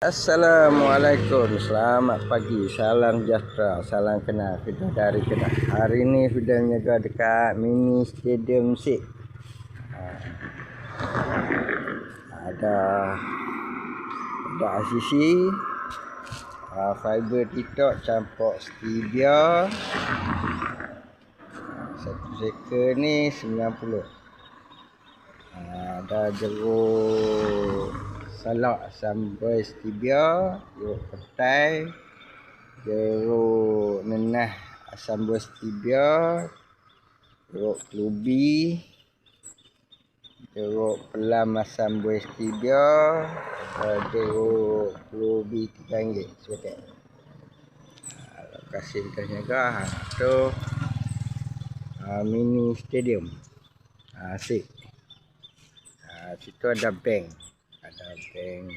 Assalamualaikum, selamat pagi, salam sejahtera, salam kenal. Kita dari Kedah. Hari ni sudah menjaga dekat mini stadium Sik. Ada RCC, fiber TikTok campur stevia. Satu shaker ni 90. Ada jeruk salak sambal stevia, jeruk petai, jeruk nenah sambal stevia, jeruk kelubi, jeruk pelam sambal stevia, jeruk kelubi RM3 sepaket. Lokasi kita niaga tu mini stadium Sik. Situ ada bank. Ada bank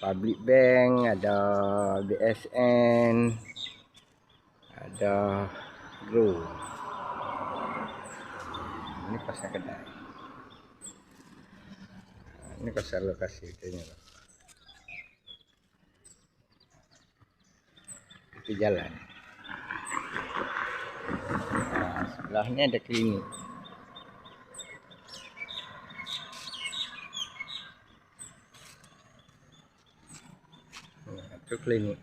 public bank, ada BSN, ada Grow. Ini pasar kedai. Ini pasar lokasi kita. Itu jalan. Sebelahnya ada klinik. Itu klinik.